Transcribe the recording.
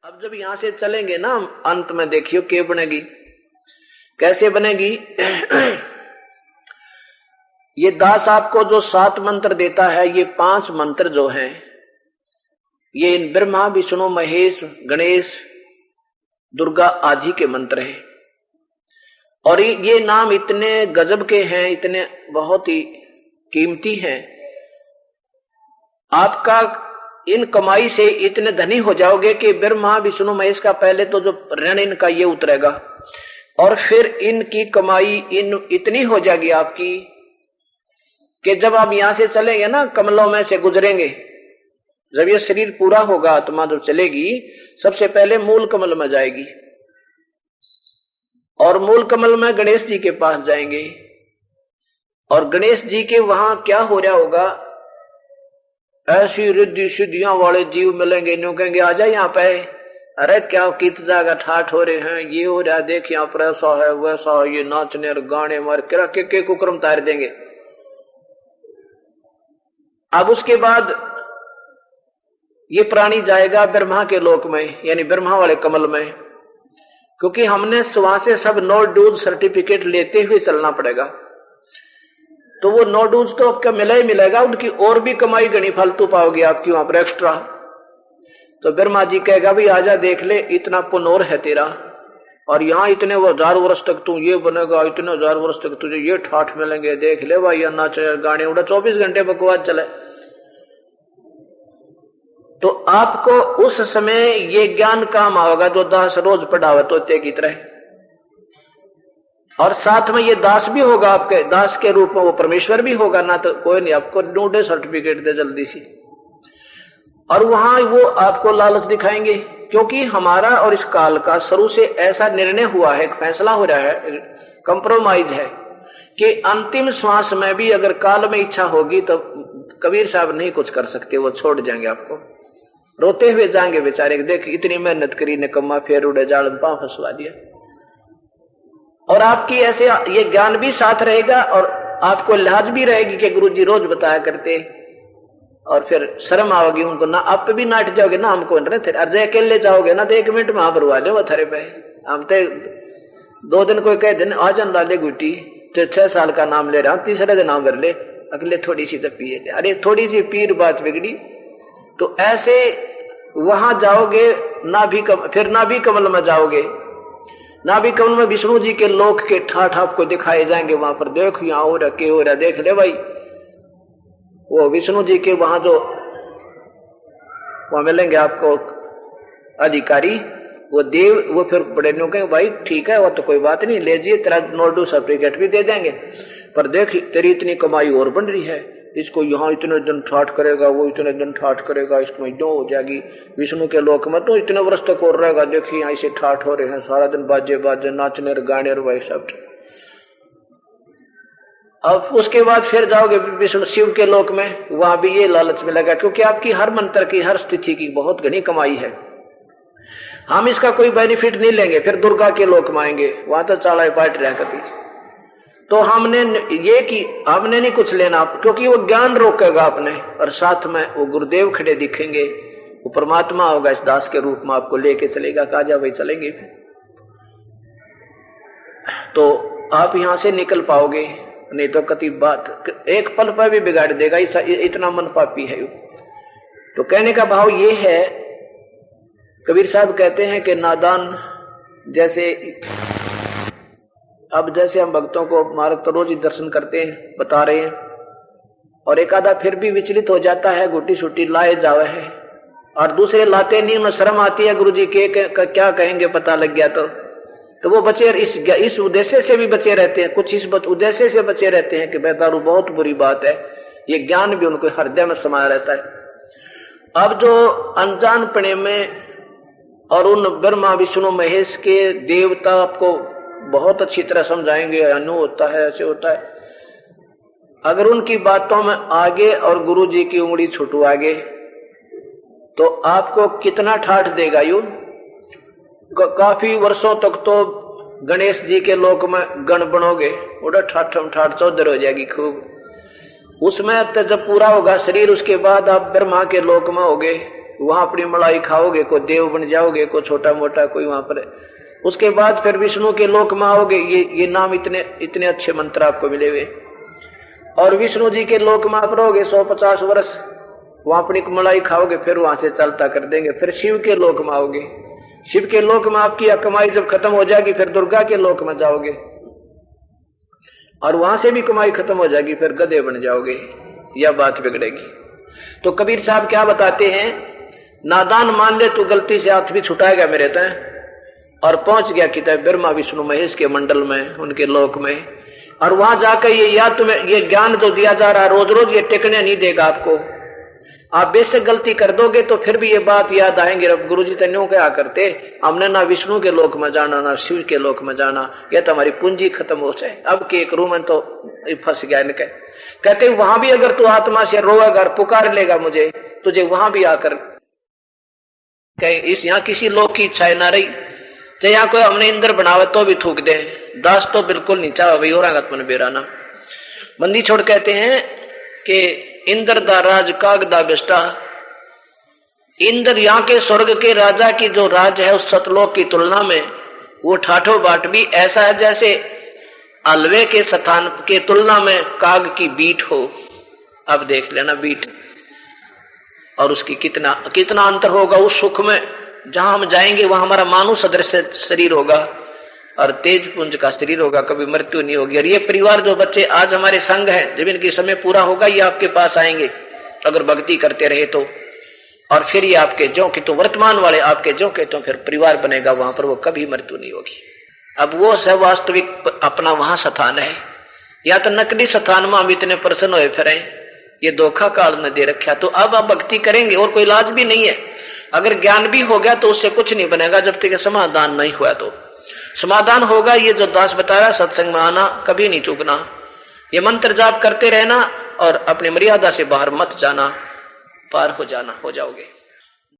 अब जब यहां से चलेंगे ना अंत में देखियो क्या बनेगी, कैसे बनेगी। ये दास आपको जो 7 मंत्र देता है, ये 5 मंत्र जो हैं ये ब्रह्मा विष्णु महेश गणेश दुर्गा आदि के मंत्र हैं। और ये नाम इतने गजब के हैं, इतने बहुत ही कीमती हैं। आपका इन कमाई से इतने धनी हो जाओगे कि ब्रह्मा विष्णु महेश का पहले तो जो ऋण इनका ये उतरेगा, और फिर इनकी कमाई इतनी हो जाएगी आपकी कि जब आप यहां से चलेंगे ना, कमलों में से गुजरेंगे, जब ये शरीर पूरा होगा, आत्मा जब चलेगी सबसे पहले मूल कमल में जाएगी, और मूल कमल में गणेश जी के पास जाएंगे। और गणेश जी के वहां क्या हो रहा होगा, ऐसी रिद्धि सिद्धियां वाले जीव मिलेंगे, न्यू कहेंगे आ जाए यहाँ पे, अरे क्या कित जाएगा ठाठ हो रहे हैं, ये हो रहा देख यहाँ पर ऐसा है वैसा है, ये नाचने और गाने मार के कुक्रम तार देंगे। अब उसके बाद ये प्राणी जाएगा ब्रह्मा के लोक में, यानी ब्रह्मा वाले कमल में, क्योंकि हमने वहां से सब नो ड्यूज सर्टिफिकेट लेते हुए चलना पड़ेगा। तो वो नो ड्यूज तो आपका मिला ही मिलेगा, उनकी और भी कमाई गणी फालतू पाओगे आपकी वहां पर एक्स्ट्रा। तो ब्रह्मा जी कहेगा भाई आजा देख ले, इतना पुनोर है तेरा, और यहाँ इतने 1000 वर्ष तक तू ये बनेगा, इतने 1000 वर्ष तक तुझे ये ठाठ मिलेंगे, देख ले भाई नाच गाने उड़ा 24 घंटे बकवास चले। तो आपको उस समय ये ज्ञान काम आएगा जो दास रोज पढ़ावे तोते की तरह, और साथ में ये दास भी होगा, आपके दास के रूप में वो परमेश्वर भी होगा ना, तो कोई नहीं आपको ढूंढे सर्टिफिकेट दे जल्दी सी। और वहां वो आपको लालच दिखाएंगे, क्योंकि हमारा और इस काल का शुरू से ऐसा निर्णय हुआ है, एक फैसला हो रहा है, कंप्रोमाइज है कि अंतिम श्वास में भी अगर काल में इच्छा होगी तो कबीर साहब नहीं कुछ कर सकते, वो छोड़ जाएंगे आपको, रोते हुए जाएंगे बेचारे, देख इतनी मेहनत करी निकम्मा, फिर उड़े जाल में पांव फंसवा दिया। और आपकी ऐसे ये ज्ञान भी साथ रहेगा, और आपको लिहाज भी रहेगी कि गुरुजी रोज बताया करते, और फिर शर्म आओगी उनको ना, आप भी नाट जाओगे ना हमको, अर्जय अकेले जाओगे ना तो 1 मिनट में भरवा दो वो थरे पे। हम तो 2 दिन कोई कह दिन आज लाले गुटी, 6 साल का नाम ले रहा हूं, तीसरे दिन नाम भर ले, अगले थोड़ी सी तो पिए, अरे थोड़ी सी पीर बात बिगड़ी। तो ऐसे वहां जाओगे ना भी फिर ना भी कमल में जाओगे, ना भी कमल में विष्णु जी के लोक के ठाठ आपको दिखाए जाएंगे, वहां पर देखो यहाँ हो रहा के हो रहा, देख ले भाई। वो विष्णु जी के वहां जो वहां मिलेंगे आपको अधिकारी, वो देव, वो फिर बड़े नो कहेंगे भाई ठीक है वो तो कोई बात नहीं, ले जाइए तेरा नोडू सर्टिफिकेट भी दे देंगे, पर देख तेरी इतनी कमाई और बन रही है, इसको यहाँ इतने दिन ठाठ करेगा, वो इतने दिन ठाठ करेगा, इसको जो हो जाएगी। विष्णु के लोक में तो इतने वर्ष तक और रहेगा, देखिए यहाँ इसे ठाठ हो रहे हैं, सारा दिन बाजे बाजे नाचने गाने और वही सब। अब उसके बाद फिर जाओगे विष्णु शिव के लोक में, वहां भी ये लालच मिलेगा, क्योंकि आपकी हर मंत्र की हर स्थिति की बहुत घनी कमाई है, हम इसका कोई बेनिफिट नहीं लेंगे। फिर दुर्गा के लोक में आएंगे, वहां तो चाला पाट रहा कभी, तो हमने ये कि हमने नहीं कुछ लेना, क्योंकि वो ज्ञान रोकेगा आपने, और साथ में वो गुरुदेव खड़े दिखेंगे, वो परमात्मा होगा इस दास के रूप में, आपको लेके चलेगा, काजा भाई चलेंगे, तो आप यहां से निकल पाओगे, नहीं तो कति बात एक पल पर भी बिगाड़ देगा, इतना मन पापी है। तो कहने का भाव ये है, कबीर साहब कहते हैं कि नादान जैसे, अब जैसे हम भक्तों को मार्ग तो रोज ही दर्शन करते हैं, बता रहे हैं, और एक आधा फिर भी विचलित हो जाता है, गुटी सुटी लाए जावे है, और दूसरे लाते नहीं, उन्हें शर्म आती है, गुरुजी के क्या कहेंगे पता लग गया तो वो बचे, इस उद्देश्य से भी बचे रहते हैं, कुछ इस उद्देश्य से बचे रहते हैं कि बेदारू बहुत बुरी बात है, ये ज्ञान भी उनको हृदय में समाया रहता है। अब जो अनजान पने में और उन ब्रह्मा विष्णु महेश के देवता आपको बहुत अच्छी तरह समझाएंगे, अनु होता है ऐसे होता है, अगर उनकी बातों में आगे और गुरु जी की उंगली छुटवागे तो आपको कितना ठाठ देगा यू। काफी वर्षों तक तो गणेश जी के लोक में गण बनोगे, उड़ा ठाठ ठाठ चौधर हो जाएगी खूब, उसमें जब पूरा होगा शरीर, उसके बाद आप ब्रह्मा के लोक में होगे, वहां अपनी मलाई खाओगे, को देव बन जाओगे, को छोटा मोटा कोई वहां पर। उसके बाद फिर विष्णु के लोक में आओगे। ये नाम इतने अच्छे मंत्र आपको मिले हुए। और विष्णु जी के लोक में आप रहोगे 150 वर्ष, वहां अपनी मलाई खाओगे, फिर वहां से चलता कर देंगे। फिर शिव के लोक में आओगे। शिव के लोक में आपकी कमाई जब खत्म हो जाएगी, फिर दुर्गा के लोक में जाओगे और वहां से भी कमाई खत्म हो जाएगी, फिर गधे बन जाओगे। यह बात बिगड़ेगी। तो कबीर साहब क्या बताते हैं, नादान मान ले तू गलती से हाथ भी छुटाएगा मेरे तय, और पहुंच गया किताब ब्रह्मा विष्णु महेश के मंडल में, उनके लोक में। और वहां जाकर ये याद तुम्हें ये ज्ञान जो दिया जा रहा रोज रोज, ये टिकने नहीं देगा आपको। आप बेशक गलती कर दोगे तो फिर भी ये बात याद आएंगे, अब गुरु जी तन्यों क्या करते, हमने ना विष्णु के लोक में जाना ना शिव के लोक में जाना, यह तो हमारी पूंजी खत्म हो जाए। अब के एक रूम में तो फंस गया इनके। कहते वहां भी अगर तू आत्मा से रोएगा, पुकार लेगा मुझे, तुझे वहां भी आकर कहीं इस यहाँ किसी लोक की इच्छा ना रही, चाहे यहाँ कोई हमने इंद्र बनावे तो भी थूक दे, दास तो बिल्कुल नहीं चाह भाई और मन बेराना। बंदी छोड़ कहते हैं कि इंद्र दा राज काग दा बेस्टा। इंद्र यहाँ के स्वर्ग के राजा की जो राज है उस सतलोक की तुलना में वो ठाठो बाट भी ऐसा है जैसे अलवे के स्थान के तुलना में काग की बीट हो। अब देख लेना बीट, और उसकी कितना कितना अंतर होगा उस सुख में। जहां हम जाएंगे वहां हमारा मानव सदृश शरीर होगा और तेज पुंज का शरीर होगा, कभी मृत्यु नहीं होगी। और ये परिवार जो बच्चे आज हमारे संग हैं, जब इनकी समय पूरा होगा ये आपके पास आएंगे अगर भक्ति करते रहे तो। और फिर ये आपके जो कि तो वर्तमान वाले आपके जो के तो फिर परिवार बनेगा, वहां पर वो कभी मृत्यु नहीं होगी। अब वो सब वास्तविक अपना वहां स्थान है, या तो नकली स्थान में हम इतने प्रसन्न हुए फिर ये धोखा काल ने दे रखा। तो अब आप भक्ति करेंगे और कोई इलाज भी नहीं है। अगर ज्ञान भी हो गया तो उससे कुछ नहीं बनेगा जब तक समाधान नहीं हुआ। तो समाधान होगा ये जो दास बताया, सत्संग में आना, कभी नहीं चूकना, ये मंत्र जाप करते रहना और अपनी मर्यादा से बाहर मत जाना, पार हो जाना, हो जाओगे।